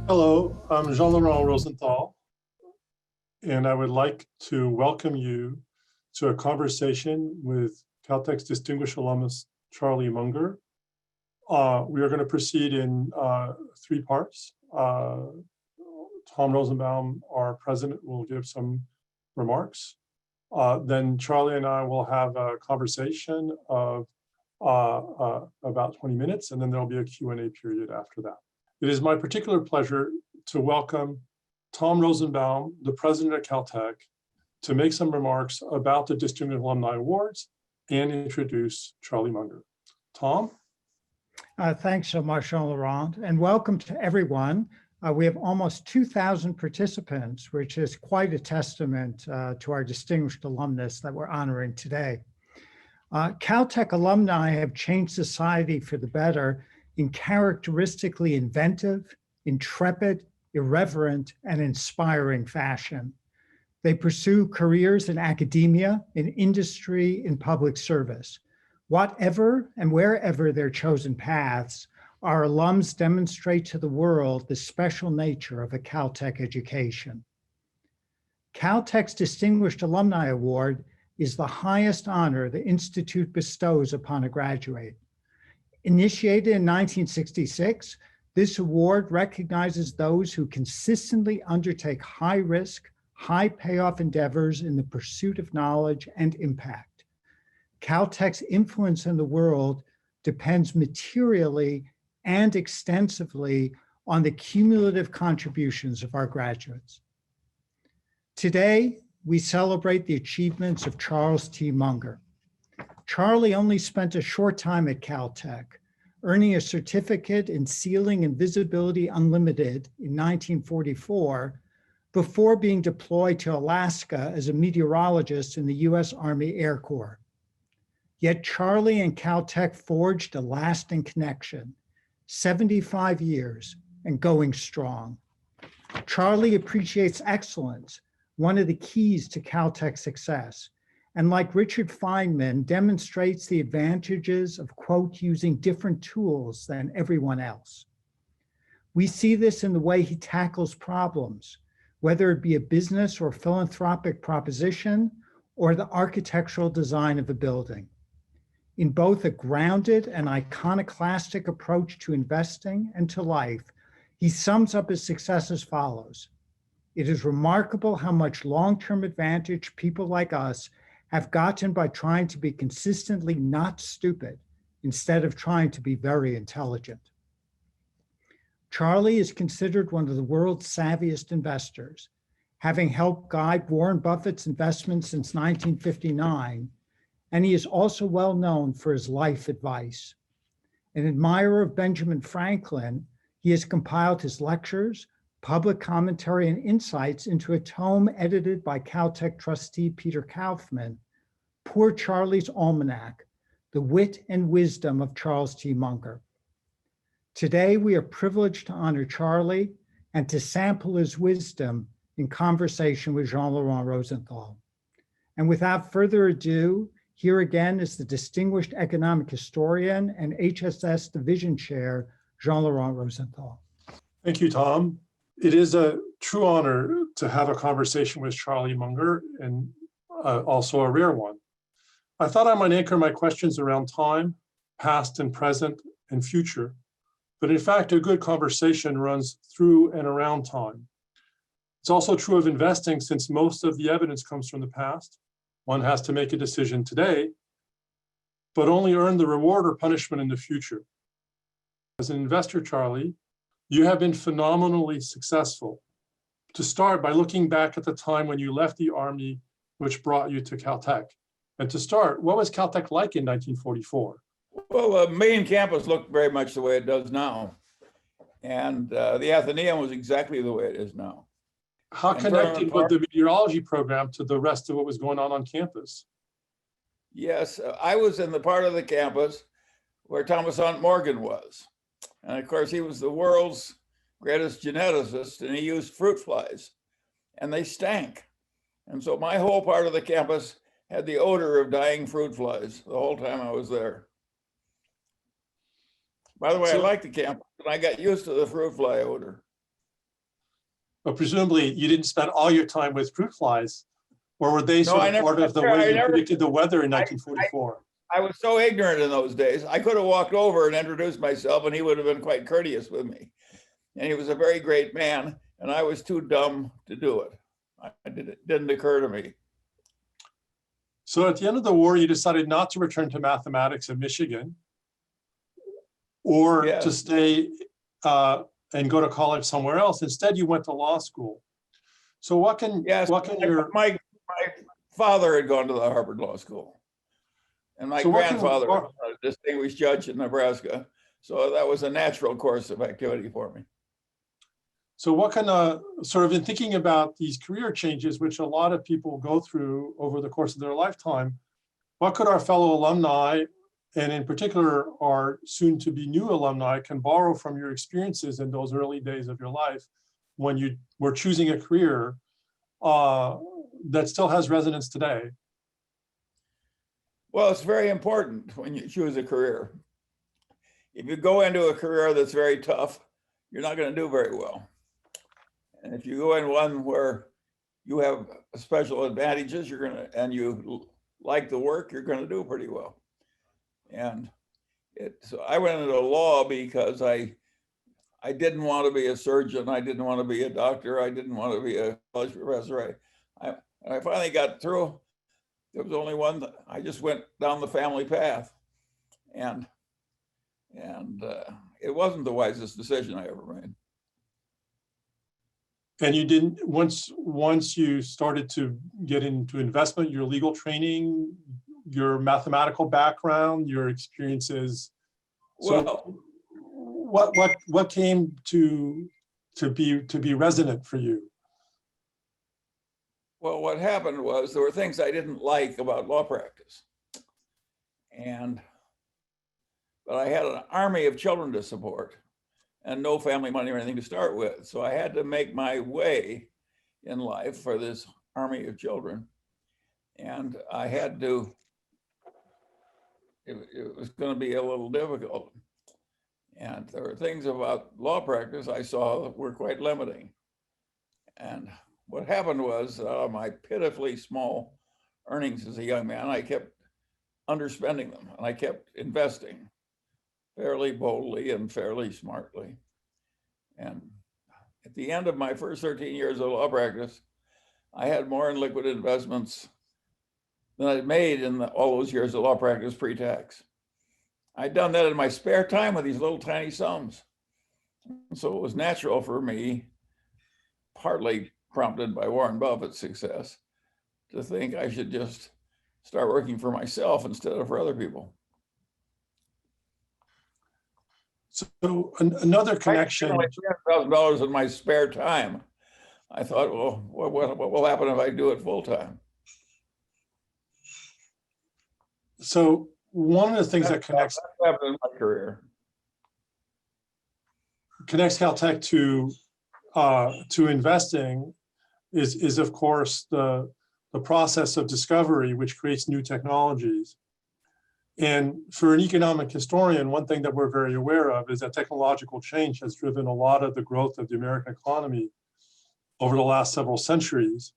Hello, I'm Jean-Laurent Rosenthal, and I would like to welcome you to a conversation with Caltech's Distinguished Alumnus Charlie Munger. We are going to proceed in three parts. Tom Rosenbaum, our president, will give some remarks. Then Charlie and I will have a conversation of about 20 minutes, and then there'll be a Q&A period after that. It is my particular pleasure to welcome Tom Rosenbaum, the president of Caltech, to make some remarks about the Distinguished Alumni Awards and introduce Charlie Munger. Tom? Thanks so much, Jean-Laurent, and welcome to everyone. We have almost 2,000 participants, which is quite a testament to our distinguished alumnus that we're honoring today. Caltech alumni have changed society for the better in characteristically inventive, intrepid, irreverent, and inspiring fashion. They pursue careers in academia, in industry, in public service. Whatever and wherever their chosen paths, our alums demonstrate to the world the special nature of a Caltech education. Caltech's Distinguished Alumni Award is the highest honor the Institute bestows upon a graduate. Initiated in 1966, this award recognizes those who consistently undertake high-risk, high-payoff endeavors in the pursuit of knowledge and impact. Caltech's influence in the world depends materially and extensively on the cumulative contributions of our graduates. Today, we celebrate the achievements of Charles T. Munger. Charlie only spent a short time at Caltech, earning a certificate in Sealing and Visibility Unlimited in 1944 before being deployed to Alaska as a meteorologist in the U.S. Army Air Corps. Yet Charlie and Caltech forged a lasting connection, 75 years and going strong. Charlie appreciates excellence, one of the keys to Caltech's success, and like Richard Feynman, demonstrates the advantages of, quote, using different tools than everyone else. We see this in the way he tackles problems, whether it be a business or philanthropic proposition or the architectural design of a building. In both a grounded and iconoclastic approach to investing and to life, he sums up his success as follows. It is remarkable how much long-term advantage people like us have gotten by trying to be consistently not stupid instead of trying to be very intelligent. Charlie is considered one of the world's savviest investors, having helped guide Warren Buffett's investments since 1959, and he is also well known for his life advice. An admirer of Benjamin Franklin, he has compiled his lectures, public commentary, and insights into a tome edited by Caltech trustee Peter Kaufman, Poor Charlie's Almanac, The Wit and Wisdom of Charles T. Munger. Today, we are privileged to honor Charlie and to sample his wisdom in conversation with Jean-Laurent Rosenthal. And without further ado, here again is the distinguished economic historian and HSS division chair, Jean-Laurent Rosenthal. Thank you, Tom. It is a true honor to have a conversation with Charlie Munger, and also a rare one. I thought I might anchor my questions around time, past and present and future, but in fact, a good conversation runs through and around time. It's also true of investing, since most of the evidence comes from the past. One has to make a decision today, but only earn the reward or punishment in the future. As an investor, Charlie, you have been phenomenally successful. To start by looking back at the time when you left the Army, which brought you to Caltech. And to start, what was Caltech like in 1944? Well, the main campus looked very much the way it does now. And the Athenaeum was exactly the way it is now. How connected was the meteorology program to the rest of what was going on campus? Yes, I was in the part of the campus where Thomas Hunt Morgan was. And of course, he was the world's greatest geneticist, and he used fruit flies, and they stank. And so my whole part of the campus had the odor of dying fruit flies the whole time I was there. By the way, I liked the campus, and I got used to the fruit fly odor. But presumably you didn't spend all your time with fruit flies, or were they No, sort I of never- part of the I way you never- predicted the weather in 1944? I was so ignorant in those days. I could have walked over and introduced myself, and he would have been quite courteous with me. And he was a very great man, and I was too dumb to do it. It didn't occur to me. So at the end of the war, you decided not to return to mathematics at Michigan, or to Yes. stay and go to college somewhere else. Instead, you went to law school. So what can Yes, your my father had gone to the Harvard Law School, and my So what can- grandfather was a distinguished judge in Nebraska. So that was a natural course of activity for me. So what can sort of in thinking about these career changes, which a lot of people go through over the course of their lifetime, what could our fellow alumni, and in particular our soon to be new alumni, can borrow from your experiences in those early days of your life when you were choosing a career that still has resonance today? Well, it's very important when you choose a career. If you go into a career that's very tough, you're not going to do very well. And if you go in one where you have special advantages, and you like the work, you're going to do pretty well. And so I went into law because I didn't want to be a surgeon. I didn't want to be a doctor. I didn't want to be a college professor. I finally got through. There was only one. I just went down the family path, and it wasn't the wisest decision I ever made. And you didn't, once you started to get into investment, your legal training, your mathematical background, your experiences. So what came to be resonant for you? Well, what happened was there were things I didn't like about law practice. But I had an army of children to support and no family money or anything to start with. So I had to make my way in life for this army of children. And I had to, it was going to be a little difficult. And there were things about law practice I saw that were quite limiting. And what happened was my pitifully small earnings as a young man, I kept underspending them, and I kept investing fairly boldly and fairly smartly. And at the end of my first 13 years of law practice, I had more in liquid investments than I'd made in all those years of law practice pre-tax. I'd done that in my spare time with these little tiny sums. So it was natural for me, partly prompted by Warren Buffett's success, to think I should just start working for myself instead of for other people. So another connection. $300,000 in my spare time. I thought, well, what will happen if I do it full time? So one of the things that connects happened in my career. Connects Caltech to investing is of course the process of discovery, which creates new technologies. And for an economic historian, one thing that we're very aware of is that technological change has driven a lot of the growth of the American economy over the last several centuries.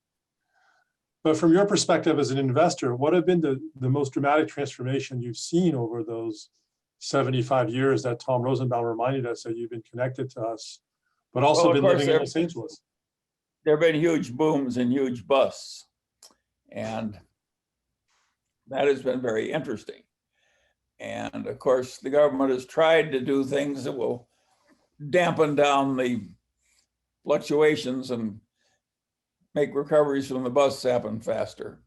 But from your perspective as an investor, what have been the most dramatic transformation you've seen over those 75 years that Tom Rosenbaum reminded us that you've been connected to us, but also been living in Los Angeles? There have been huge booms and huge busts. And that has been very interesting. And of course, the government has tried to do things that will dampen down the fluctuations and make recoveries from the busts happen faster.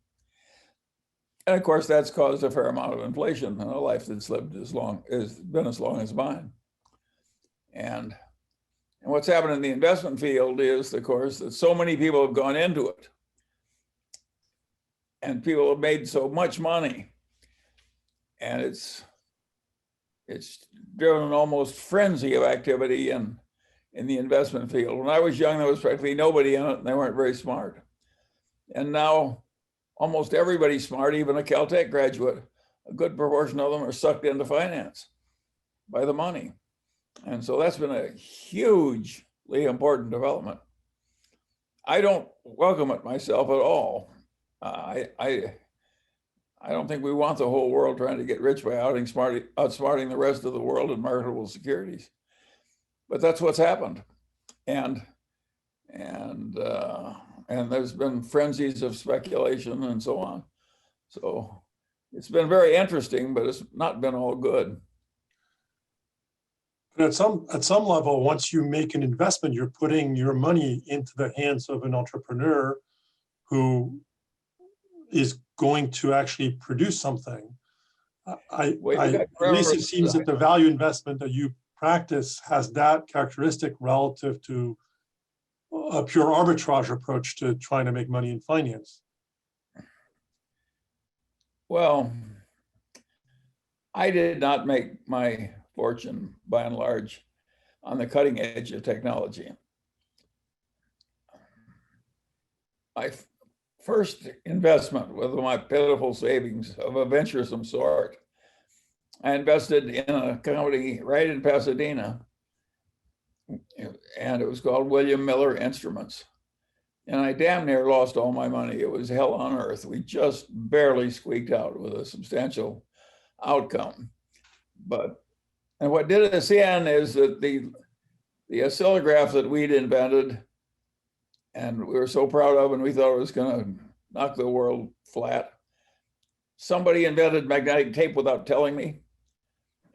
And of course, that's caused a fair amount of inflation in a life that's lived as long as mine. And what's happened in the investment field is, of course, that so many people have gone into it. And people have made so much money. And it's driven an almost frenzy of activity in the investment field. When I was young, there was practically nobody in it, and they weren't very smart. And now almost everybody's smart, even a Caltech graduate. A good proportion of them are sucked into finance by the money. And so that's been a hugely important development. I don't welcome it myself at all. I don't think we want the whole world trying to get rich by outsmarting the rest of the world in marketable securities. But that's what's happened, and there's been frenzies of speculation and so on. So it's been very interesting, but it's not been all good. But at some level, once you make an investment, you're putting your money into the hands of an entrepreneur who is going to actually produce something. At least it seems that the value investment that you practice has that characteristic relative to a pure arbitrage approach to trying to make money in finance. Well, I did not make my fortune, by and large, on the cutting edge of technology. My first investment was my pitiful savings of a venturesome sort. I invested in a company right in Pasadena, and it was called William Miller Instruments. And I damn near lost all my money. It was hell on earth. We just barely squeaked out with a substantial outcome. And what did us in is that the oscillograph that we'd invented and we were so proud of, and we thought it was going to knock the world flat, somebody invented magnetic tape without telling me.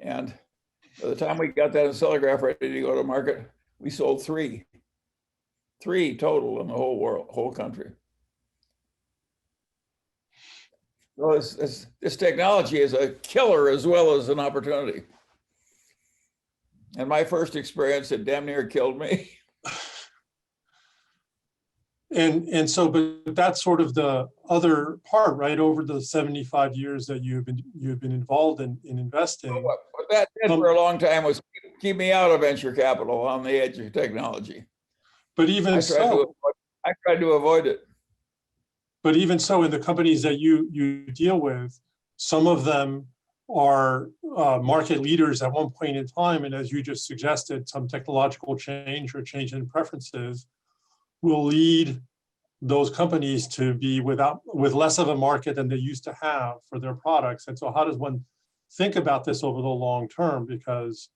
And by the time we got that oscillograph ready to go to market, we sold three total in the whole world, whole country. So this technology is a killer as well as an opportunity. And my first experience, it damn near killed me. And so, but that's sort of the other part, right? Over the 75 years that you've been involved in investing. What that did for a long time was keep me out of venture capital on the edge of technology. But even so, I tried to avoid it. But even so, in the companies that you deal with, some of them are market leaders at one point in time, and as you just suggested, some technological change or change in preferences will lead those companies to be with less of a market than they used to have for their products. And so how does one think about this over the long term? Because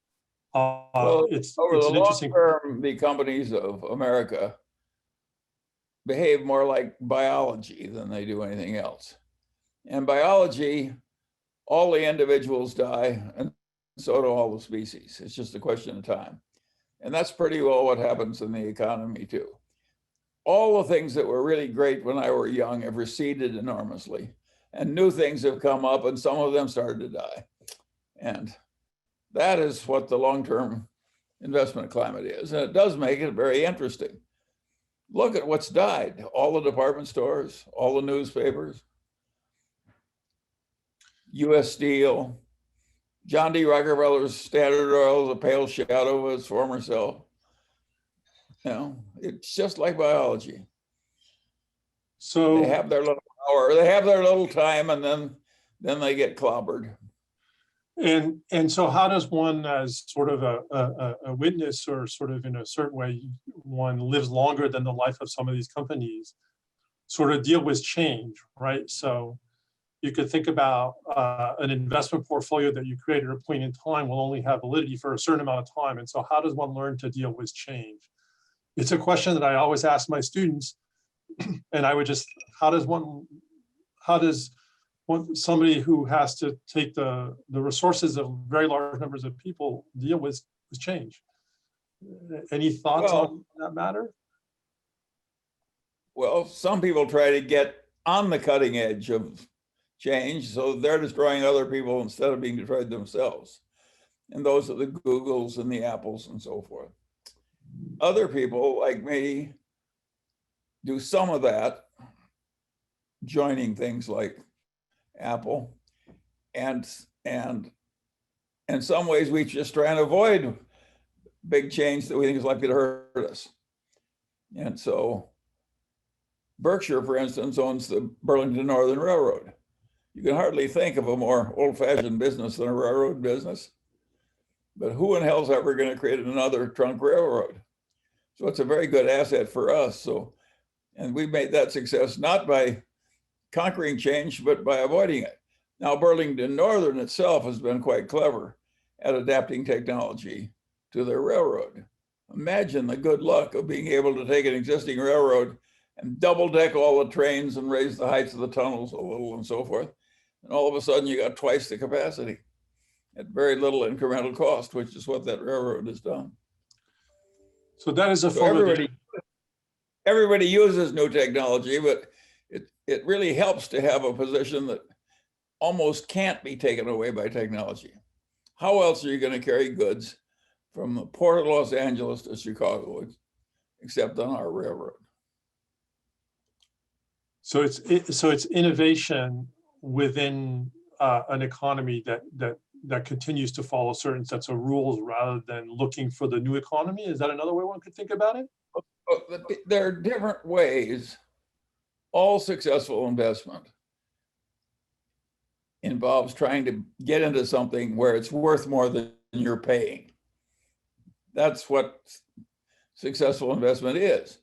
it's an interesting term, the companies of America behave more like biology than they do anything else. And biology, all the individuals die, and so do all the species. It's just a question of time. And that's pretty well what happens in the economy too. All the things that were really great when I were young have receded enormously, and new things have come up, and some of them started to die. And that is what the long-term investment climate is. And it does make it very interesting. Look at what's died. All the department stores, all the newspapers, U.S. Steel, John D. Rockefeller's Standard Oil is a pale shadow of his former self. You know, it's just like biology. So they have their little hour, they have their little time, and then they get clobbered. And so how does one, as sort of a witness, or sort of in a certain way, one lives longer than the life of some of these companies, sort of deal with change, right? So you could think about an investment portfolio that you create at a point in time will only have validity for a certain amount of time. And so how does one learn to deal with change? It's a question that I always ask my students, and I would just, how does somebody who has to take the resources of very large numbers of people deal with change? Any thoughts on that matter? Well, some people try to get on the cutting edge of change, so they're destroying other people instead of being destroyed themselves. And those are the Googles and the Apples and so forth. Other people like me do some of that, joining things like Apple, and in some ways we just try and avoid big change that we think is likely to hurt us. And so Berkshire, for instance, owns the Burlington Northern Railroad. You can hardly think of a more old-fashioned business than a railroad business, but who in hell's ever going to create another trunk railroad? So it's a very good asset for us. So And we made that success not by conquering change, but by avoiding it. Now, Burlington Northern itself has been quite clever at adapting technology to their railroad. Imagine the good luck of being able to take an existing railroad and double deck all the trains and raise the heights of the tunnels a little and so forth. And all of a sudden you got twice the capacity at very little incremental cost, which is what that railroad has done. So that is a So form of everybody uses new technology, but it really helps to have a position that almost can't be taken away by technology. How else are you going to carry goods from the port of Los Angeles to Chicago, except on our railroad? So it's innovation within an economy that continues to follow certain sets of rules rather than looking for the new economy. Is that another way one could think about it? There are different ways. All successful investment involves trying to get into something where it's worth more than you're paying. That's what successful investment is.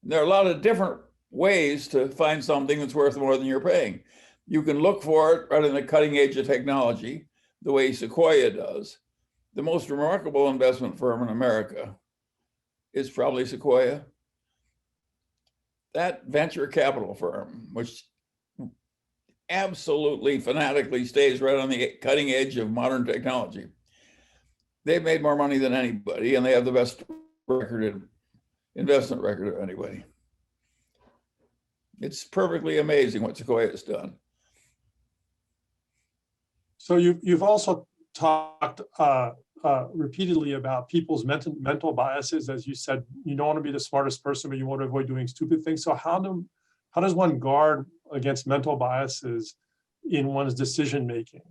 And there are a lot of different ways to find something that's worth more than you're paying. You can look for it right in the cutting edge of technology, the way Sequoia does. The most remarkable investment firm in America is probably Sequoia. That venture capital firm, which absolutely fanatically stays right on the cutting edge of modern technology, they've made more money than anybody, and they have the best investment record of anybody. It's perfectly amazing what Sequoia has done. So you've also talked repeatedly about people's mental biases. As you said, you don't want to be the smartest person, but you want to avoid doing stupid things. So how does one guard against mental biases in one's decision making?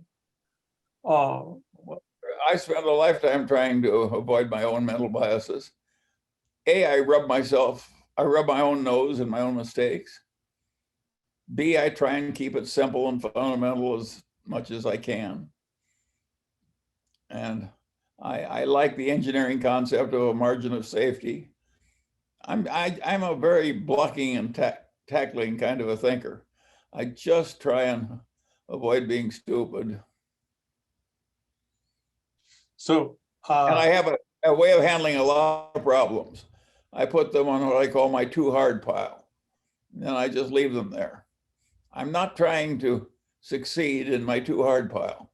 I spent a lifetime trying to avoid my own mental biases. I rub my own nose in my own mistakes. B, I try and keep it simple and fundamental as much as I can. And I like the engineering concept of a margin of safety. I'm a very blocking and tackling kind of a thinker. I just try and avoid being stupid. So, and I have a way of handling a lot of problems. I put them on what I call my too hard pile, and I just leave them there. I'm not trying to succeed in my too hard pile.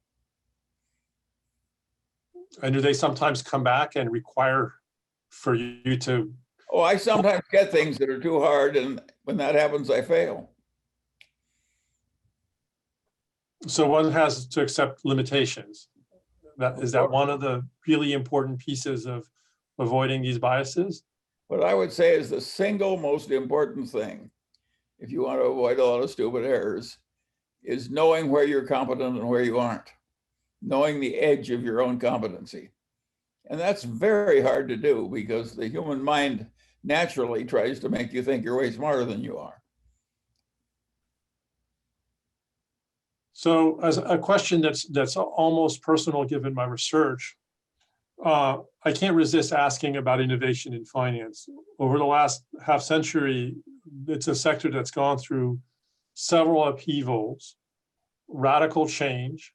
And do they sometimes come back and require for you to? Oh, I sometimes get things that are too hard, and when that happens, I fail. So one has to accept limitations. Is that one of the really important pieces of avoiding these biases? What I would say is the single most important thing, if you want to avoid a lot of stupid errors, is knowing where you're competent and where you aren't. Knowing the edge of your own competency. And that's very hard to do because the human mind naturally tries to make you think you're way smarter than you are. So as a question that's almost personal given my research, I can't resist asking about innovation in finance. Over the last half century, it's a sector that's gone through several upheavals, radical change.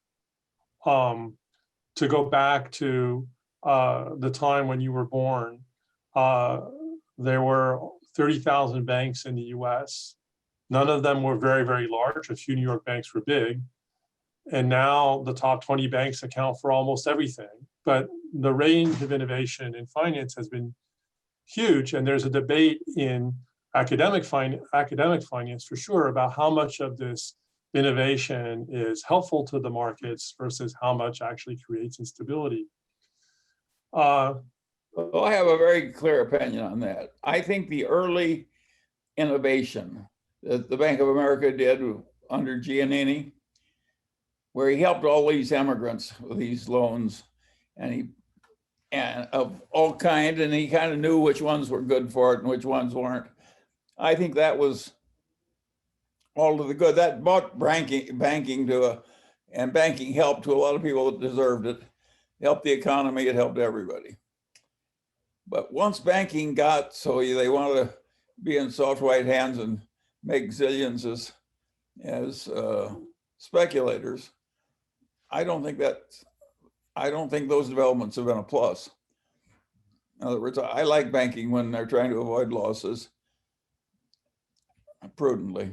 To go back to the time when you were born, there were 30,000 banks in the US. None of them were very, very large. A few New York banks were big. And now the top 20 banks account for almost everything. But the range of innovation in finance has been huge. And there's a debate in academic finance for sure about how much of this innovation is helpful to the markets versus how much actually creates instability. Well, I have a very clear opinion on that. I think the early innovation that the Bank of America did under Giannini, where he helped all these immigrants with these loans, and of all kind, and he kind of knew which ones were good for it and which ones weren't. I think that was all to the good. That brought banking to and banking helped to a lot of people that deserved it. Helped the economy, it helped everybody. But once banking got so they wanted to be in soft white hands and make zillions as speculators. I don't think those developments have been a plus. In other words, I like banking when they're trying to avoid losses prudently.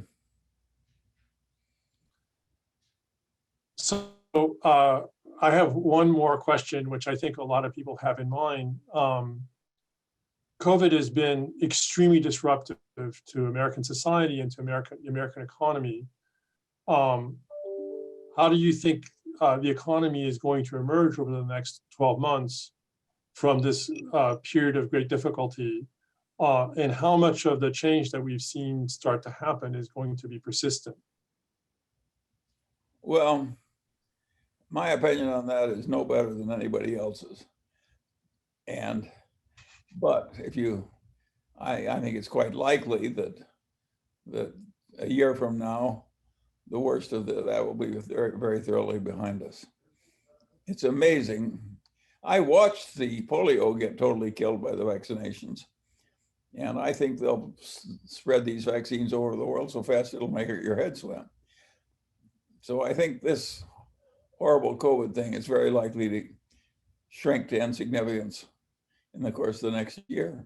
So I have one more question, which I think a lot of people have in mind. COVID has been extremely disruptive to American society and to the American economy. How do you think the economy is going to emerge over the next 12 months from this period of great difficulty? And how much of the change that we've seen start to happen is going to be persistent? Well, my opinion on that is no better than anybody else's. But I think it's quite likely that a year from now, the worst of that will be very, very thoroughly behind us. It's amazing. I watched the polio get totally killed by the vaccinations. And I think they'll spread these vaccines over the world so fast it'll make your head swim. So I think this horrible COVID thing is very likely to shrink to insignificance in the course of the next year.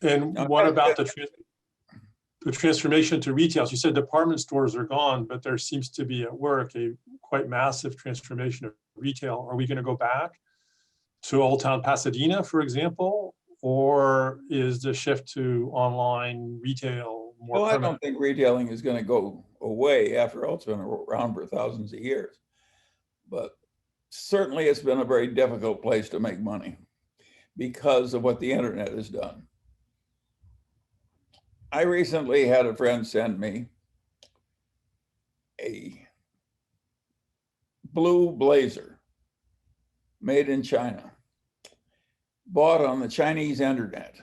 And what about the transformation to retail? You said department stores are gone, but there seems to be at work a quite massive transformation of retail. Are we going to go back to Old Town Pasadena, for example, or is the shift to online retail more permanent? I don't think retailing is going to go away after all. It's been around for thousands of years. But certainly it's been a very difficult place to make money because of what the internet has done. I recently had a friend send me a blue blazer made in China, bought on the Chinese internet,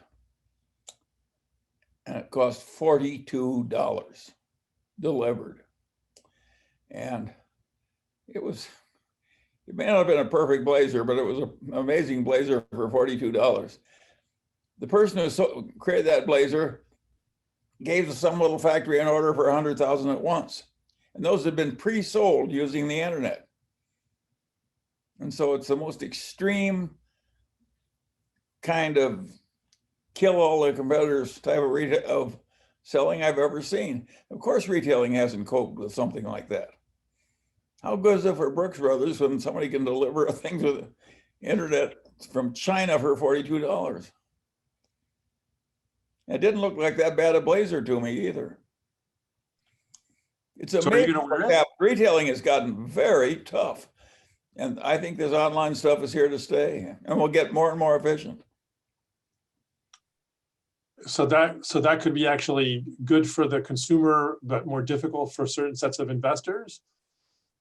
and it cost $42 delivered. And it may not have been a perfect blazer, but it was an amazing blazer for $42. The person who created that blazer gave some little factory an order for 100,000 at once. And those had been pre-sold using the internet. And so it's the most extreme kind of kill all the competitors type of selling I've ever seen. Of course, retailing hasn't coped with something like that. How good is it for Brooks Brothers when somebody can deliver a thing to the internet from China for $42? It didn't look like that bad a blazer to me either. It's amazing. Retailing has gotten very tough. And I think this online stuff is here to stay, and we'll get more and more efficient. So that could be actually good for the consumer, but more difficult for certain sets of investors,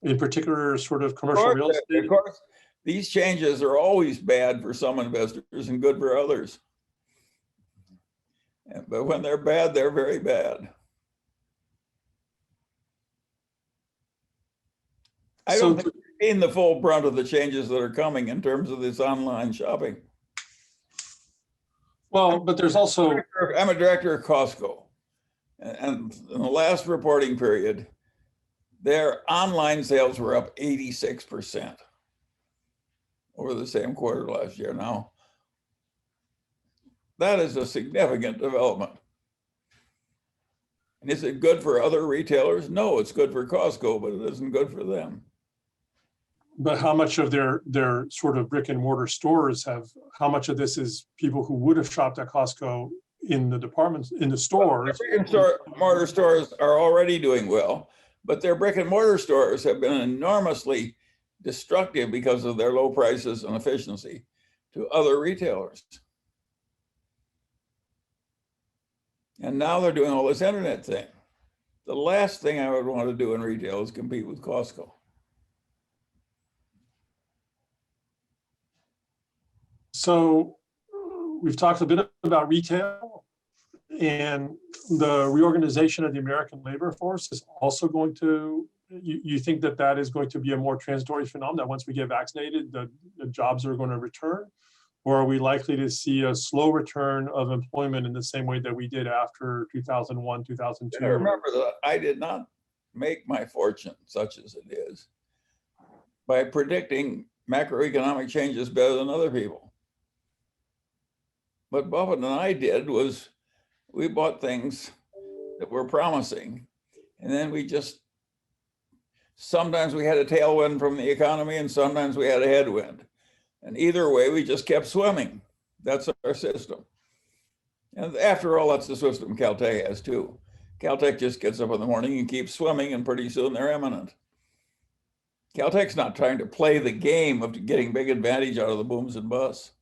in particular, sort of commercial real estate. Of course, these changes are always bad for some investors and good for others. But when they're bad, they're very bad. I don't think we've seen the full brunt of the changes that are coming in terms of this online shopping. Well, but there's also... I'm a director of Costco. And in the last reporting period, their online sales were up 86% over the same quarter last year. Now, that is a significant development. And is it good for other retailers? No, it's good for Costco, but it isn't good for them. But how much of their sort of brick and mortar stores how much of this is people who would have shopped at Costco in the departments, in the stores? Brick and mortar stores are already doing well, but their brick and mortar stores have been enormously destructive because of their low prices and efficiency to other retailers. And now they're doing all this internet thing. The last thing I would want to do in retail is compete with Costco. So we've talked a bit about retail, and the reorganization of the American labor force is also going to, you think that is going to be a more transitory phenomenon, that once we get vaccinated, the jobs are going to return? Or are we likely to see a slow return of employment in the same way that we did after 2001, 2002? I remember that I did not make my fortune, such as it is, by predicting macroeconomic changes better than other people. What Buffett and I did was we bought things that were promising, and then we just, sometimes we had a tailwind from the economy and sometimes we had a headwind. And either way, we just kept swimming. That's our system. And after all, that's the system Caltech has too. Caltech just gets up in the morning and keeps swimming, and pretty soon they're eminent. Caltech's not trying to play the game of getting big advantage out of the booms and busts.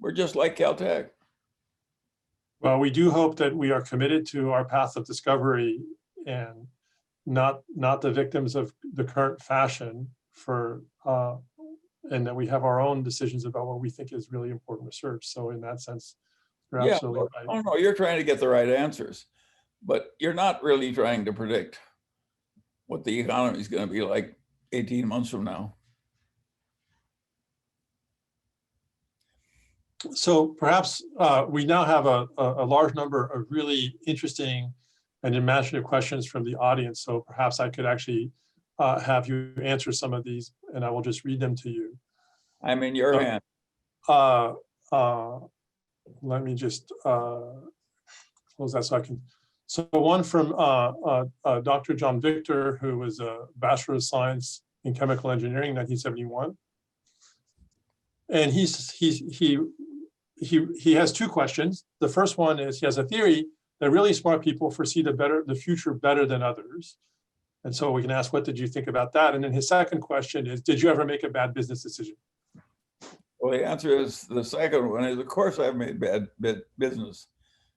We're just like Caltech. Well, we do hope that we are committed to our path of discovery and not the victims of the current fashion and that we have our own decisions about what we think is really important research. So in that sense, you're absolutely right. Oh no, you're trying to get the right answers, but you're not really trying to predict what the economy is going to be like 18 months from now. So perhaps we now have a large number of really interesting and imaginative questions from the audience. So perhaps I could actually have you answer some of these, and I will just read them to you. I'm in your hand. Let me just close that so I can. So one from Dr. John Victor, who was a Bachelor of Science in Chemical Engineering, 1971. And he has two questions. The first one is, he has a theory that really smart people foresee the future better than others. And so we can ask, what did you think about that? And then his second question is, did you ever make a bad business decision? Well, the answer is the second one is, of course, I've made bad business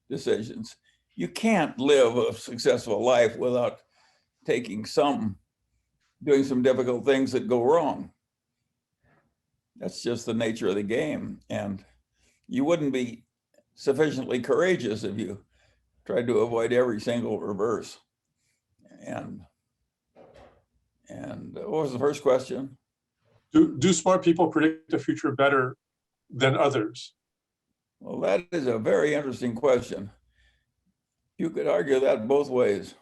decisions. You can't live a successful life without doing some difficult things that go wrong. That's just the nature of the game. And you wouldn't be sufficiently courageous if you tried to avoid every single reverse. And what was the first question? Do smart people predict the future better than others? Well, that is a very interesting question. You could argue that both ways.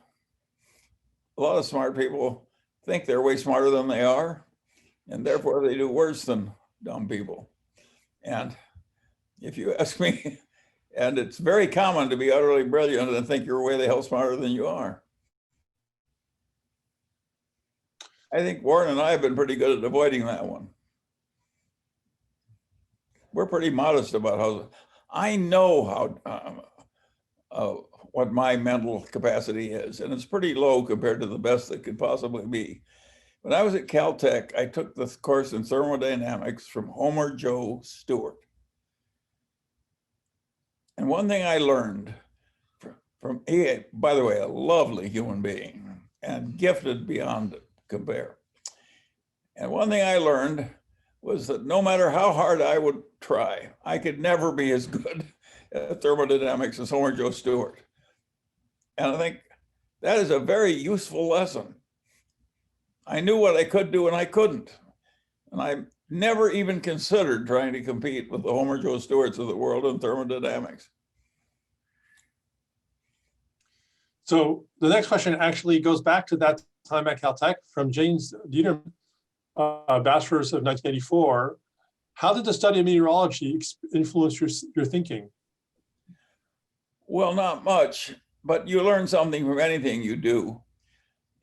A lot of smart people think they're way smarter than they are, and therefore they do worse than dumb people. And if you ask me, and it's very common to be utterly brilliant and think you're way the hell smarter than you are. I think Warren and I have been pretty good at avoiding that one. We're pretty modest about how, I know how, what my mental capacity is, and it's pretty low compared to the best that could possibly be. When I was at Caltech, I took this course in thermodynamics from Homer Joe Stewart. And one thing I learned from he, by the way, a lovely human being and gifted beyond compare. And one thing I learned was that no matter how hard I would try, I could never be as good at thermodynamics as Homer Joe Stewart. And I think that is a very useful lesson. I knew what I could do and I couldn't. And I never even considered trying to compete with the Homer Joe Stewarts of the world in thermodynamics. So the next question actually goes back to that time at Caltech from James Dieterman, bachelor's of 1984. How did the study of meteorology influence your thinking? Well, not much, but you learn something from anything you do.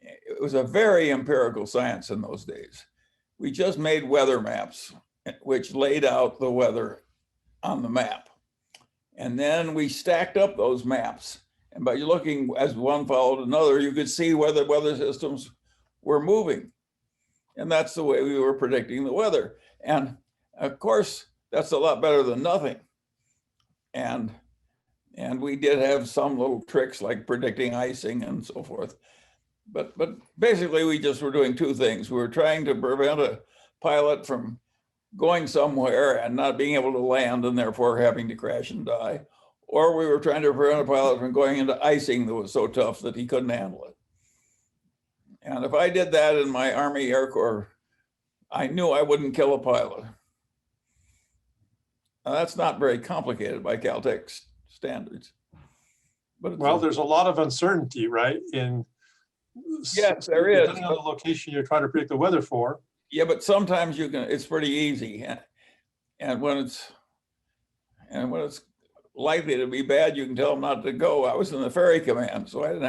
It was a very empirical science in those days. We just made weather maps, which laid out the weather on the map. And then we stacked up those maps. And by looking as one followed another, you could see where the weather systems were moving. And that's the way we were predicting the weather. And of course, that's a lot better than nothing. And we did have some little tricks like predicting icing and so forth. But basically, we just were doing two things. We were trying to prevent a pilot from going somewhere and not being able to land and therefore having to crash and die. Or we were trying to prevent a pilot from going into icing that was so tough that he couldn't handle it. And if I did that in my Army Air Corps, I knew I wouldn't kill a pilot. Now, that's not very complicated by Caltech standards. But it's Well, there's a lot of uncertainty, right? Yes, there is. Depending on the location you're trying to predict the weather for. Yeah, but sometimes you can, it's pretty easy. And when it's likely to be bad, you can tell them not to go. I was in the ferry command, so I didn't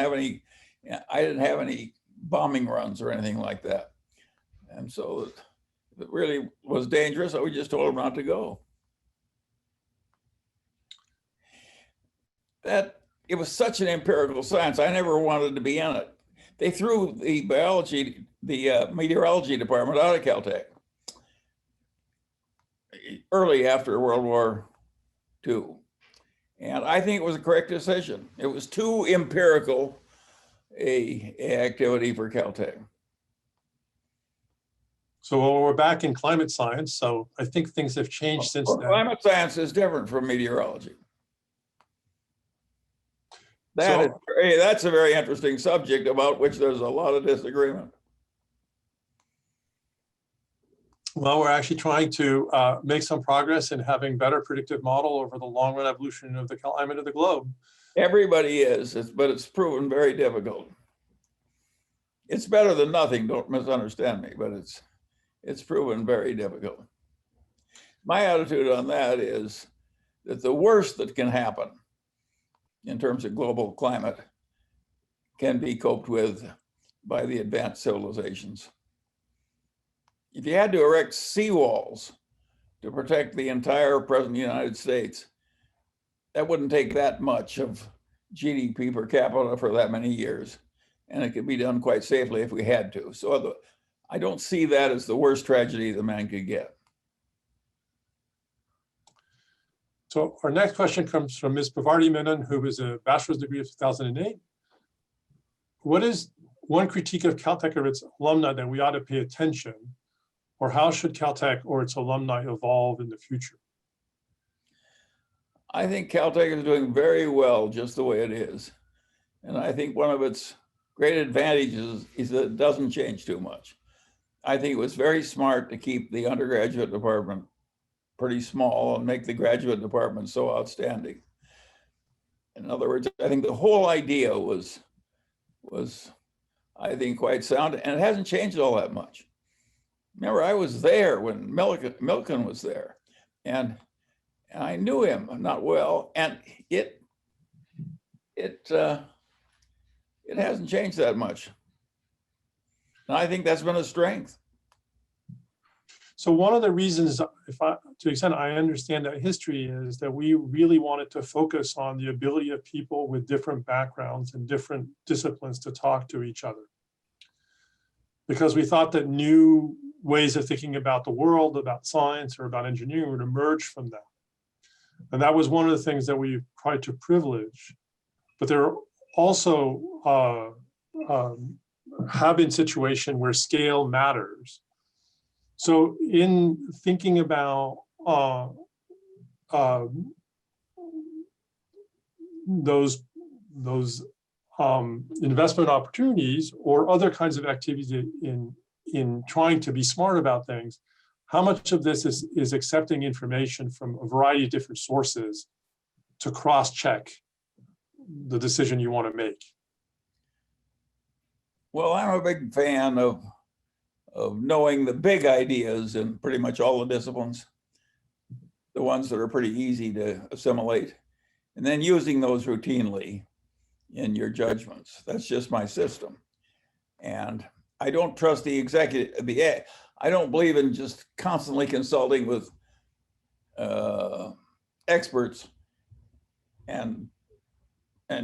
have any bombing runs or anything like that. And so if it really was dangerous, we just told them not to go. It was such an empirical science. I never wanted to be in it. They threw the meteorology department out of Caltech early after World War II. And I think it was a correct decision. It was too empirical a activity for Caltech. So we're back in climate science. So I think things have changed since then. Climate science is different from meteorology. That's a very interesting subject about which there's a lot of disagreement. Well, we're actually trying to make some progress in having better predictive model over the long run evolution of the climate of the globe. Everybody is, but it's proven very difficult. It's better than nothing, don't misunderstand me, but it's proven very difficult. My attitude on that is that the worst that can happen in terms of global climate can be coped with by the advanced civilizations. If you had to erect seawalls to protect the entire present United States, that wouldn't take that much of GDP per capita for that many years. And it could be done quite safely if we had to. So I don't see that as the worst tragedy the man could get. So our next question comes from Ms. Bavardi Menon, who has a bachelor's degree of 2008. What is one critique of Caltech or its alumni that we ought to pay attention? Or how should Caltech or its alumni evolve in the future? I think Caltech is doing very well just the way it is. And I think one of its great advantages is that it doesn't change too much. I think it was very smart to keep the undergraduate department pretty small and make the graduate department so outstanding. In other words, I think the whole idea was I think quite sound, and it hasn't changed all that much. Remember, I was there when Milken was there, and I knew him not well, and it hasn't changed that much. And I think that's been a strength. So one of the reasons, to the extent I understand that history, is that we really wanted to focus on the ability of people with different backgrounds and different disciplines to talk to each other. Because we thought that new ways of thinking about the world, about science, or about engineering would emerge from that. And that was one of the things that we tried to privilege. But there are also have been situations where scale matters. So in thinking about those investment opportunities or other kinds of activities in trying to be smart about things, how much of this is accepting information from a variety of different sources to cross-check the decision you want to make? Well, I'm a big fan of knowing the big ideas in pretty much all the disciplines, the ones that are pretty easy to assimilate, and then using those routinely in your judgments. That's just my system. And I don't trust the executive, I don't believe in just constantly consulting with experts and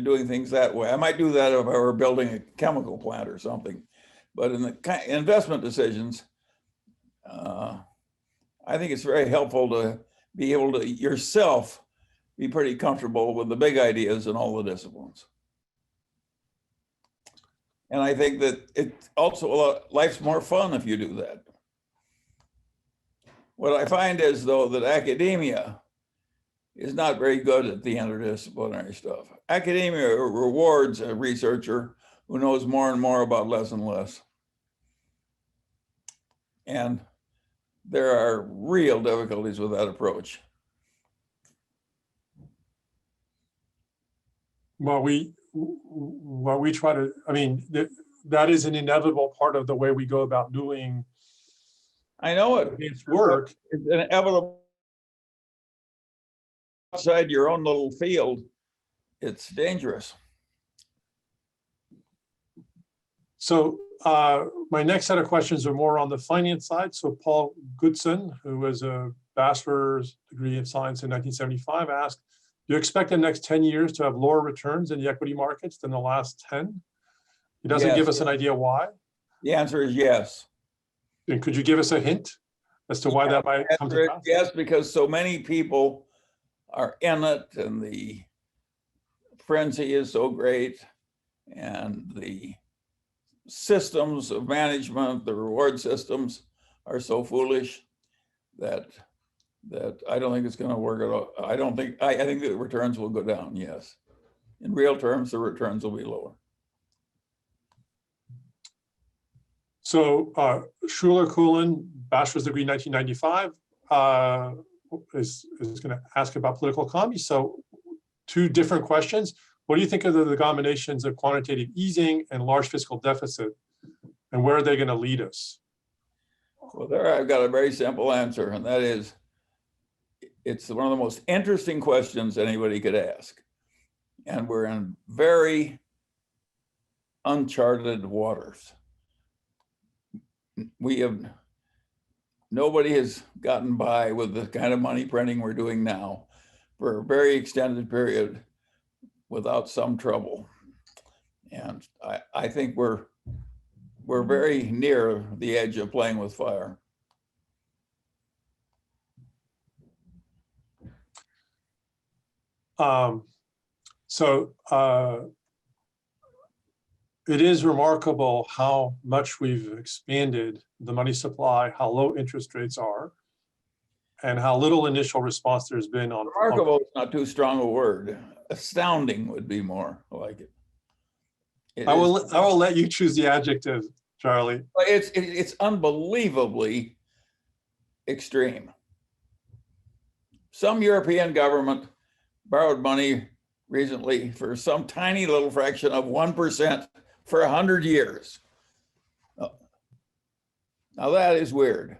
doing things that way. I might do that if I were building a chemical plant or something. But in the investment decisions, I think it's very helpful to be able to yourself be pretty comfortable with the big ideas in all the disciplines. And I think that it also, life's more fun if you do that. What I find is, though, that academia is not very good at the interdisciplinary stuff. Academia rewards a researcher who knows more and more about less and less. And there are real difficulties with that approach. Well, we try to, I mean, that is an inevitable part of the way we go about doing I know it. its work. It's inevitable. Outside your own little field, it's dangerous. So my next set of questions are more on the finance side. So Paul Goodson, who was a bachelor's degree of science in 1975, asked, do you expect the next 10 years to have lower returns in the equity markets than the last 10? He doesn't give us an idea why. The answer is yes. And could you give us a hint as to why that might come to pass? Yes, because so many people are in it and the frenzy is so great and the systems of management, the reward systems are so foolish that I don't think it's going to work at all. I think the returns will go down, yes. In real terms, the returns will be lower. So Schuler Coolin, bachelor's degree 1995, is going to ask about political economy. So two different questions. What do you think of the combinations of quantitative easing and large fiscal deficit? And where are they going to lead us? Well, there I've got a very simple answer, and that is, it's one of the most interesting questions anybody could ask. And we're in very uncharted waters. Nobody has gotten by with the kind of money printing we're doing now for a very extended period without some trouble. And I think we're very near the edge of playing with fire. It is remarkable how much we've expanded the money supply, how low interest rates are, and how little initial response there's been on. Remarkable is not too strong a word. Astounding would be more like it. I will let you choose the adjective, Charlie. It's unbelievably extreme. Some European government borrowed money recently for some tiny little fraction of 1% for 100 years. Now that is weird.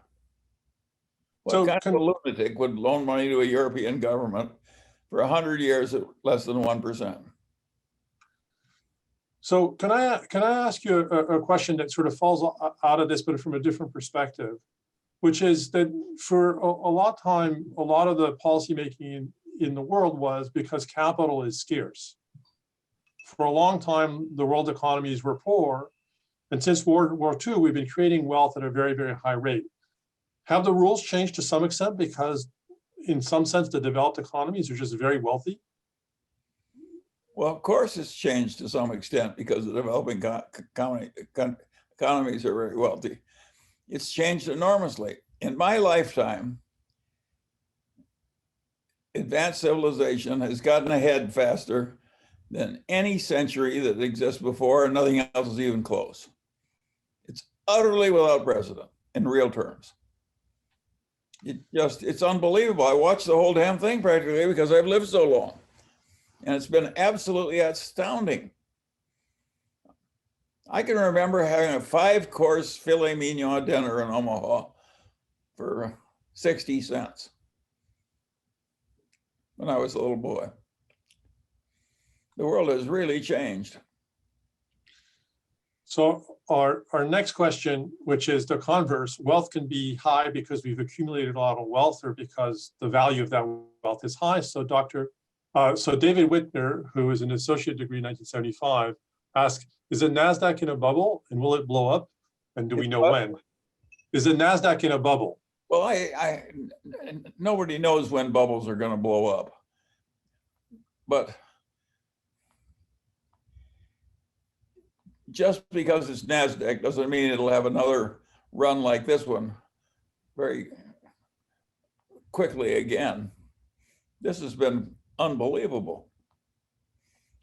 What kind of a lunatic would loan money to a European government for 100 years at less than 1%? So can I ask you a question that sort of falls out of this, but from a different perspective, which is that for a lot of time, a lot of the policymaking in the world was because capital is scarce. For a long time, the world economies were poor. And since World War II, we've been creating wealth at a very, very high rate. Have the rules changed to some extent because in some sense, the developed economies are just very wealthy? Well, of course it's changed to some extent because the developing economies are very wealthy. It's changed enormously. In my lifetime, advanced civilization has gotten ahead faster than any century that exists before, and nothing else is even close. It's utterly without precedent in real terms. It's unbelievable. I watched the whole damn thing practically because I've lived so long. And it's been absolutely astounding. I can remember having a 5-course filet mignon dinner in Omaha for 60 cents when I was a little boy. The world has really changed. So our next question, which is the converse, wealth can be high because we've accumulated a lot of wealth or because the value of that wealth is high. So David Whitner, who is an associate degree in 1975, asked, is the Nasdaq in a bubble and will it blow up? And do we know when? Is the Nasdaq in a bubble? Well, nobody knows when bubbles are going to blow up. But just because it's Nasdaq doesn't mean it'll have another run like this one very quickly again. This has been unbelievable.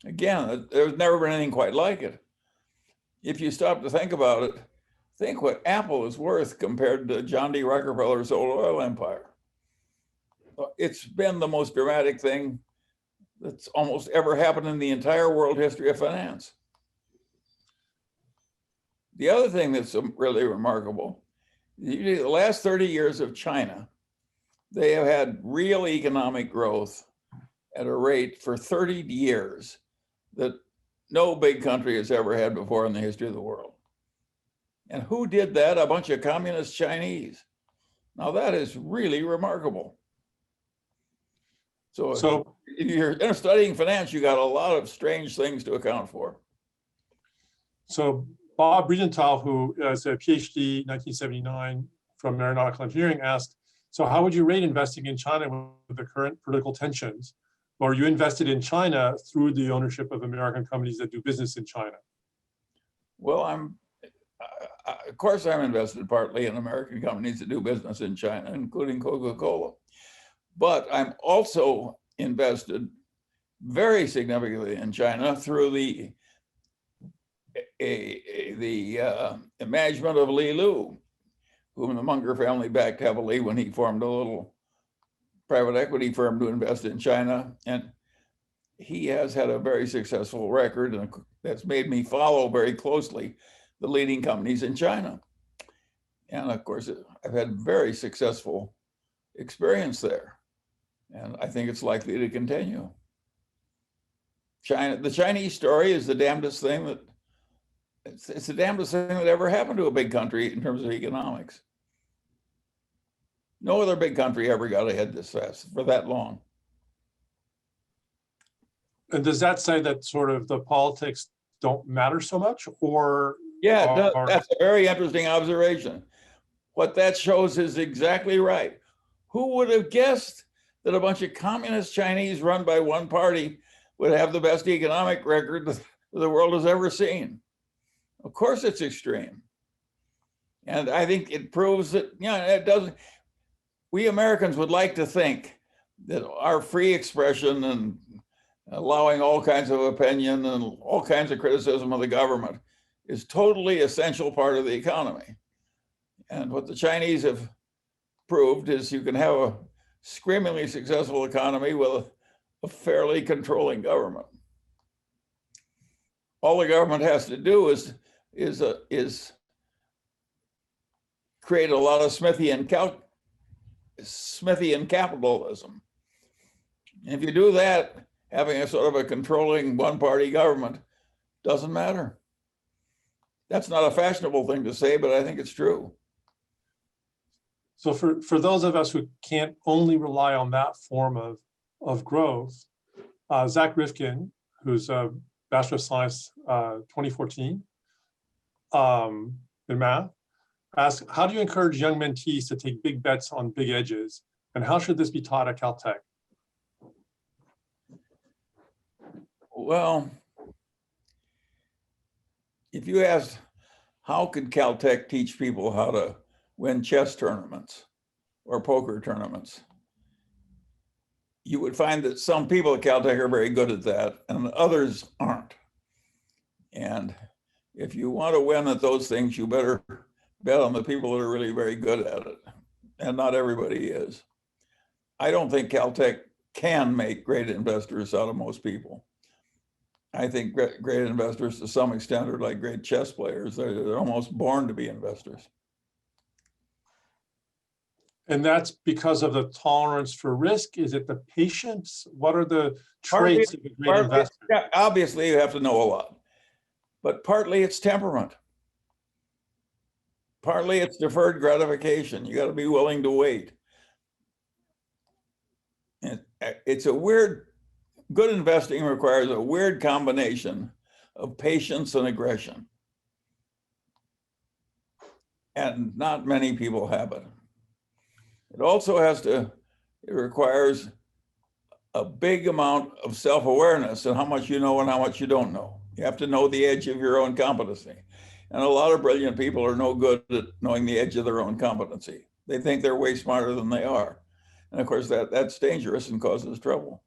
Again, there's never been anything quite like it. If you stop to think about it, think what Apple is worth compared to John D. Rockefeller's oil empire. It's been the most dramatic thing that's almost ever happened in the entire world history of finance. The other thing that's really remarkable, the last 30 years of China, they have had real economic growth at a rate for 30 years that no big country has ever had before in the history of the world. And who did that? A bunch of communist Chinese. Now that is really remarkable. So if you're studying finance, you got a lot of strange things to account for. So Bob Rosenthal, who is a PhD 1979 from aeronautical engineering, asked, so how would you rate investing in China with the current political tensions? Or you invested in China through the ownership of American companies that do business in China? Well, of course I'm invested partly in American companies that do business in China, including Coca-Cola. But I'm also invested very significantly in China through the management of Li Lu, whom the Munger family backed heavily when he formed a little private equity firm to invest in China. And he has had a very successful record, and that's made me follow very closely the leading companies in China. And of course, I've had very successful experience there. And I think it's likely to continue. The Chinese story is the damnedest thing that, it's the damnedest thing that ever happened to a big country in terms of economics. No other big country ever got ahead this fast for that long. And does that say that sort of the politics don't matter so much, or? Yeah, that's a very interesting observation. What that shows is exactly right. Who would have guessed that a bunch of communist Chinese run by one party would have the best economic record that the world has ever seen? Of course it's extreme. And I think it proves that, it doesn't, we Americans would like to think that our free expression and allowing all kinds of opinion and all kinds of criticism of the government is totally essential part of the economy. And what the Chinese have proved is you can have a screamingly successful economy with a fairly controlling government. All the government has to do is create a lot of Smithian capitalism. And if you do that, having a sort of a controlling one-party government doesn't matter. That's not a fashionable thing to say, but I think it's true. So for those of us who can't only rely on that form of growth, Zach Rifkin, who's a Bachelor of Science 2014 in math, asked, how do you encourage young mentees to take big bets on big edges? And how should this be taught at Caltech? Well, if you ask, how could Caltech teach people how to win chess tournaments or poker tournaments, you would find that some people at Caltech are very good at that and others aren't. And if you want to win at those things, you better bet on the people that are really very good at it. And not everybody is. I don't think Caltech can make great investors out of most people. I think great investors to some extent are like great chess players. They're almost born to be investors. And that's because of the tolerance for risk? Is it the patience? What are the traits of a great investor? Yeah, obviously, you have to know a lot, but partly it's temperament. Partly it's deferred gratification. You got to be willing to wait. And it's a weird, good investing requires a weird combination of patience and aggression. And not many people have it. It also it requires a big amount of self-awareness and how much you know and how much you don't know. You have to know the edge of your own competency. And a lot of brilliant people are no good at knowing the edge of their own competency. They think they're way smarter than they are. And of course, that's dangerous and causes trouble.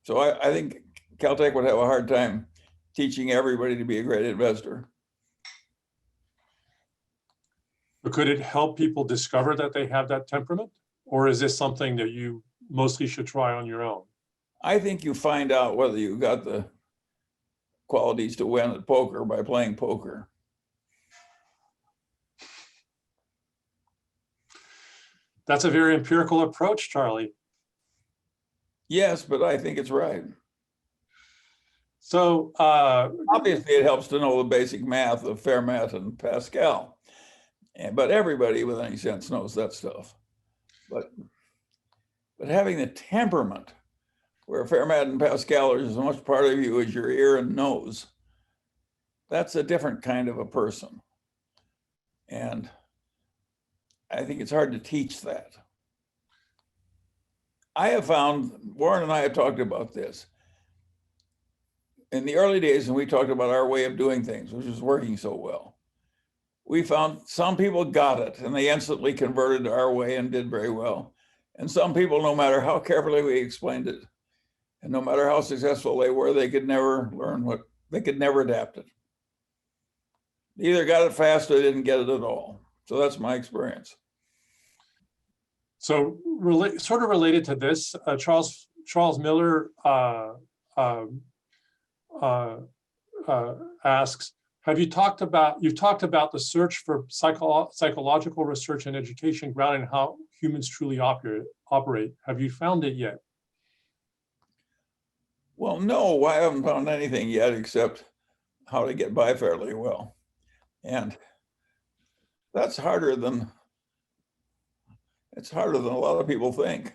So I think Caltech would have a hard time teaching everybody to be a great investor. But could it help people discover that they have that temperament? Or is this something that you mostly should try on your own? I think you find out whether you got the qualities to win at poker by playing poker. That's a very empirical approach, Charlie. Yes, but I think it's right. So obviously it helps to know the basic math of Fermat and Pascal, but everybody with any sense knows that stuff. But having the temperament where Fermat and Pascal are as much part of you as your ear and nose, that's a different kind of a person. And I think it's hard to teach that. I have found, Warren and I have talked about this. In the early days, when we talked about our way of doing things, which was working so well, we found some people got it and they instantly converted to our way and did very well. And some people, no matter how carefully we explained it, and no matter how successful they were, they could never learn they could never adapt it. They either got it fast or they didn't get it at all. So that's my experience. So sort of related to this, Charles Miller asks, you've talked about the search for psychological research and education grounded in how humans truly operate. Have you found it yet? Well, no, I haven't found anything yet except how to get by fairly well. And that's harder than a lot of people think.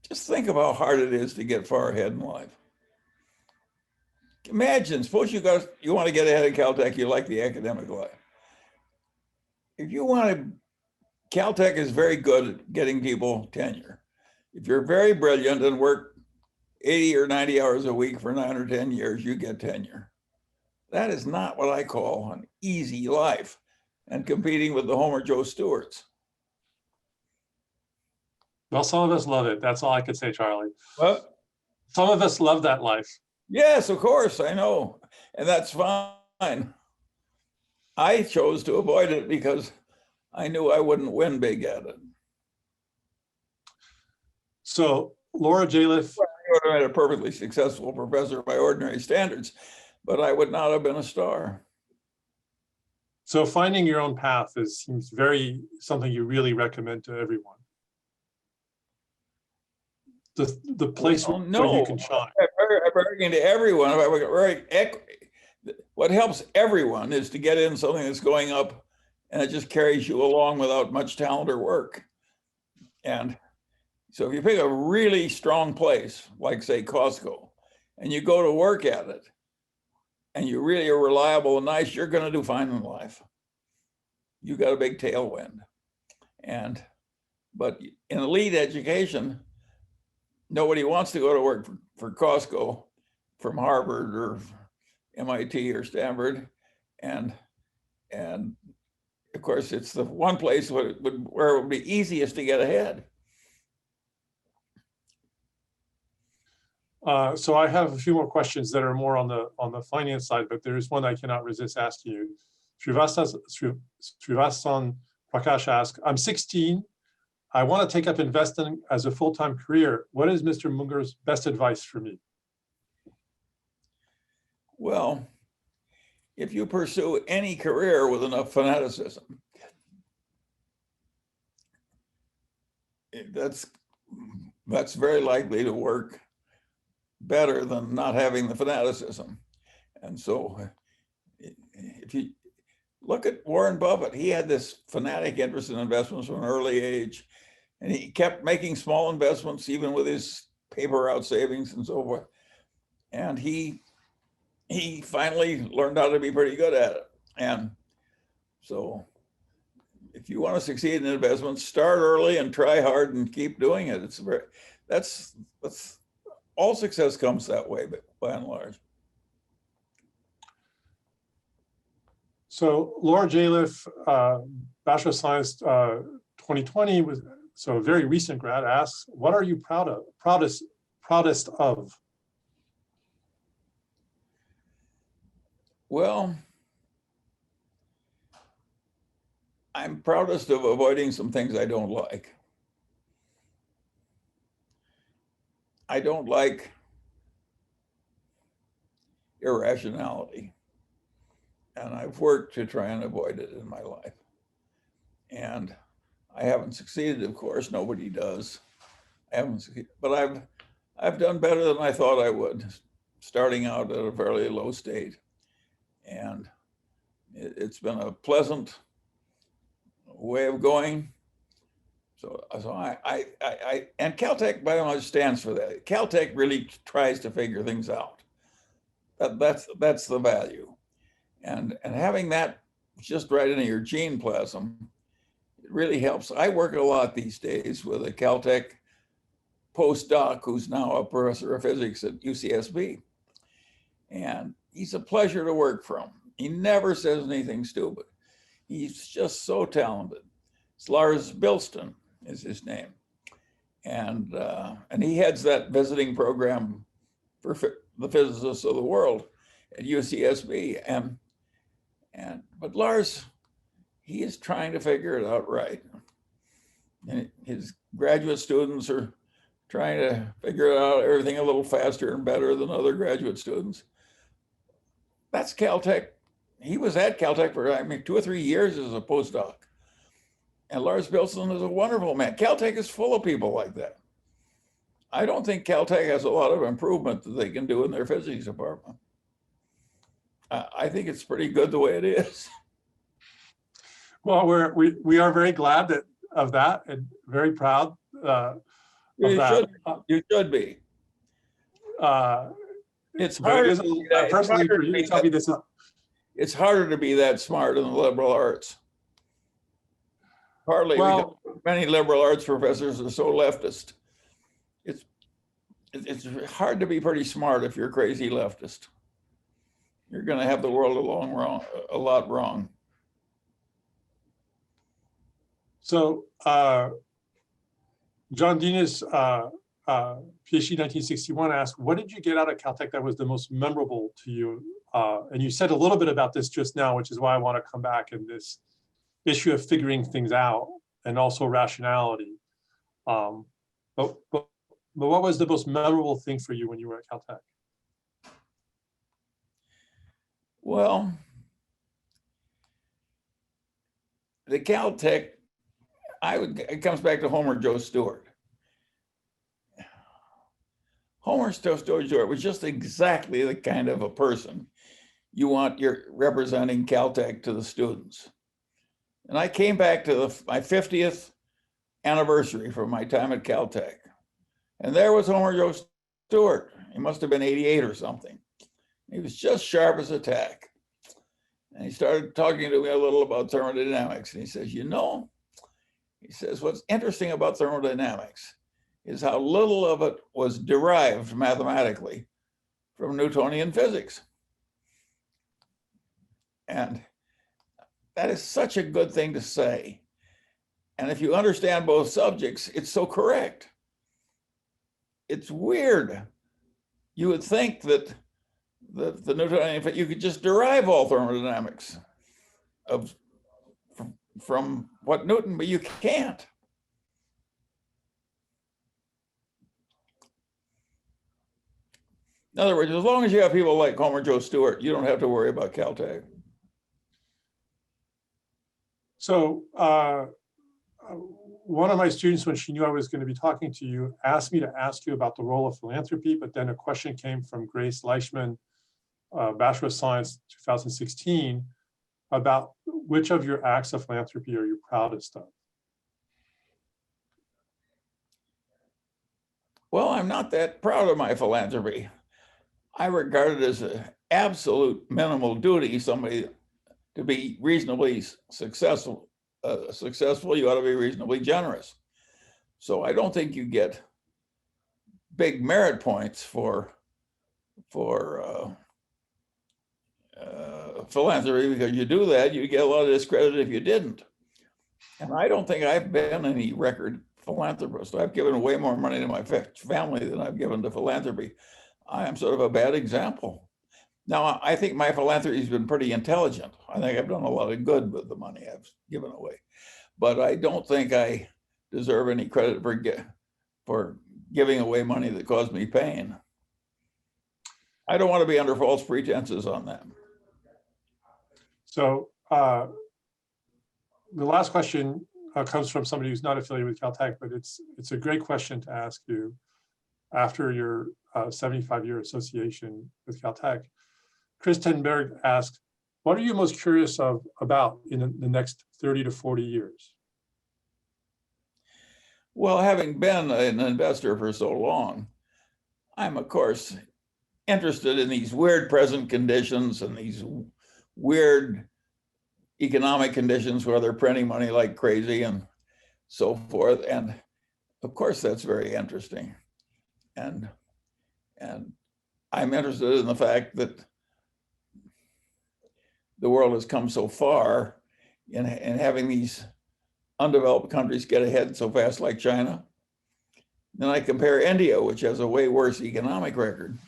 Just think of how hard it is to get far ahead in life. Imagine, suppose you want to get ahead of Caltech, you like the academic life. If you want to, Caltech is very good at getting people tenure. If you're very brilliant and work 80 or 90 hours a week for 9 or 10 years, you get tenure. That is not what I call an easy life and competing with the Homer Joe Stewarts. Well, some of us love it. That's all I could say, Charlie. What? Some of us love that life. Yes, of course, I know. And that's fine. I chose to avoid it because I knew I wouldn't win big at it. So Laura Jaliff. I would have been a perfectly successful professor by ordinary standards, but I would not have been a star. So finding your own path seems very something you really recommend to everyone. The place where you can shine. I'm arguing to everyone. What helps everyone is to get in something that's going up and it just carries you along without much talent or work. And so if you pick a really strong place, like say Costco, and you go to work at it, and you really are reliable and nice, you're going to do fine in life. You got a big tailwind. But in elite education, nobody wants to go to work for Costco from Harvard or MIT or Stanford. And of course, it's the one place where it would be easiest to get ahead. So I have a few more questions that are more on the finance side, but there is one I cannot resist asking you. Srivasan Prakash asks, I'm 16. I want to take up investing as a full-time career. What is Mr. Munger's best advice for me? Well, if you pursue any career with enough fanaticism, that's very likely to work better than not having the fanaticism. And so if you look at Warren Buffett, he had this fanatic interest in investments from an early age, and he kept making small investments even with his paper route savings and so forth. And he finally learned how to be pretty good at it. And so if you want to succeed in investments, start early and try hard and keep doing it. That's all success comes that way, but by and large. So Laura Jaliff, Bachelor of Science 2020, was so a very recent grad, asks, what are you proudest of? Well, I'm proudest of avoiding some things I don't like. I don't like irrationality. And I've worked to try and avoid it in my life. And I haven't succeeded, of course, nobody does. I haven't succeeded, but I've done better than I thought I would, starting out at a fairly low state. And it's been a pleasant way of going. So and Caltech, by and large, stands for that. Caltech really tries to figure things out. That's the value. And having that just right into your gene plasm, it really helps. I work a lot these days with a Caltech postdoc who's now a professor of physics at UCSB. And he's a pleasure to work from. He never says anything stupid. He's just so talented. It's Lars Bilston is his name. And he heads that visiting program for the physicists of the world at UCSB. But Lars, he is trying to figure it out right. And his graduate students are trying to figure out everything a little faster and better than other graduate students. That's Caltech. He was at Caltech for, 2 or 3 years as a postdoc. And Lars Bilston is a wonderful man. Caltech is full of people like that. I don't think Caltech has a lot of improvement that they can do in their physics department. I think it's pretty good the way it is. Well, we are very glad of that and very proud of that. You should be. It's hard. Personally, for you to tell me this. It's harder to be that smart in the liberal arts. Partly because many liberal arts professors are so leftist. It's hard to be pretty smart if you're a crazy leftist. You're going to have the world a lot wrong. So, John Dinas, PhD 1961, asked, what did you get out of Caltech that was the most memorable to you? And you said a little bit about this just now, which is why I want to come back in this issue of figuring things out and also rationality. But what was the most memorable thing for you when you were at Caltech? Well, the Caltech, it comes back to Homer Joe Stewart. Homer Joe Stewart was just exactly the kind of a person you want you're representing Caltech to the students. And I came back to my 50th anniversary from my time at Caltech. And there was Homer Joe Stewart. He must have been 88 or something. He was just sharp as a tack. And he started talking to me a little about thermodynamics. And he says, he says, what's interesting about thermodynamics is how little of it was derived mathematically from Newtonian physics. And that is such a good thing to say. And if you understand both subjects, it's so correct. It's weird. You would think that the Newtonian, you could just derive all thermodynamics from what Newton, but you can't. In other words, as long as you have people like Homer Joe Stewart, you don't have to worry about Caltech. So one of my students, when she knew I was going to be talking to you, asked me to ask you about the role of philanthropy, but then a question came from Grace Leichman, Bachelor of Science, 2016, about which of your acts of philanthropy are you proudest of? Well, I'm not that proud of my philanthropy. I regard it as an absolute minimal duty. Somebody to be reasonably successful, you ought to be reasonably generous. So I don't think you get big merit points for philanthropy, because you do that, you get a lot of discredit if you didn't. And I don't think I've been any record philanthropist. I've given way more money to my family than I've given to philanthropy. I am sort of a bad example. Now, I think my philanthropy has been pretty intelligent. I think I've done a lot of good with the money I've given away. But I don't think I deserve any credit for giving away money that caused me pain. I don't want to be under false pretenses on that. So the last question comes from somebody who's not affiliated with Caltech, but it's a great question to ask you after your 75-year association with Caltech. Chris Tenberg asked, what are you most curious about in the next 30 to 40 years? Well, having been an investor for so long, I'm of course interested in these weird present conditions and these weird economic conditions where they're printing money like crazy and so forth. And of course, that's very interesting. And I'm interested in the fact that the world has come so far in having these undeveloped countries get ahead so fast like China. Then I compare India, which has a way worse economic record,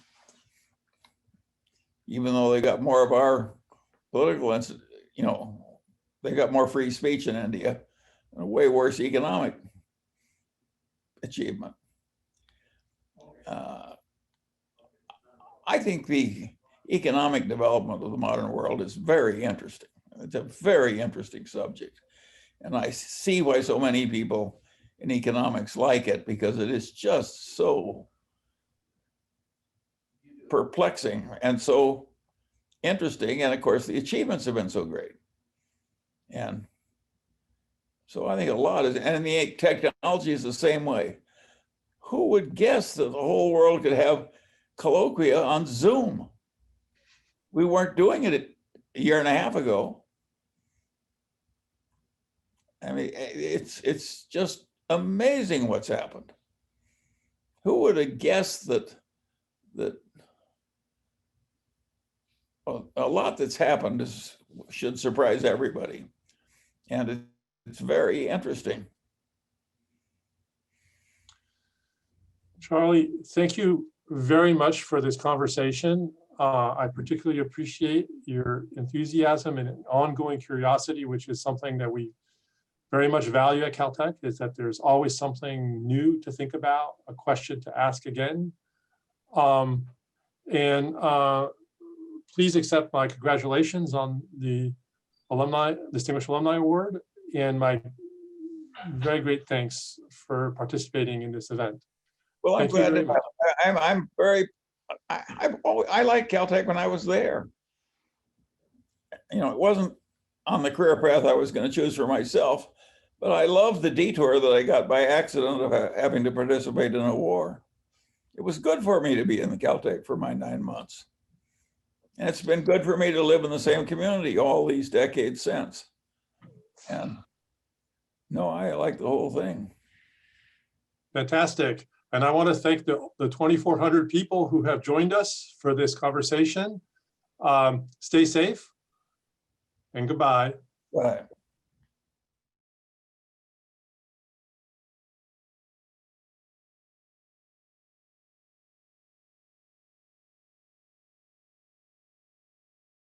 even though they got more of our political, they got more free speech in India, and a way worse economic achievement. I think the economic development of the modern world is very interesting. It's a very interesting subject. And I see why so many people in economics like it, because it is just so perplexing and so interesting. And of course, the achievements have been so great. And so I think a lot is, and the technology is the same way. Who would guess that the whole world could have colloquia on Zoom? We weren't doing it a year and a half ago. I mean, it's just amazing what's happened. Who would have guessed that a lot that's happened should surprise everybody, and it's very interesting. Charlie, thank you very much for this conversation. I particularly appreciate your enthusiasm and ongoing curiosity, which is something that we very much value at Caltech, is that there's always something new to think about, a question to ask again. Please accept my congratulations on the Distinguished Alumni Award, and my very great thanks for participating in this event. Well, I'm Thank you glad to, I liked Caltech when I was there. It wasn't on the career path I was going to choose for myself, but I loved the detour that I got by accident of having to participate in a war. It was good for me to be in the Caltech for my 9 months. And it's been good for me to live in the same community all these decades since. And no, I like the whole thing. Fantastic. And I want to thank the 2,400 people who have joined us for this conversation. Stay safe and goodbye. Bye.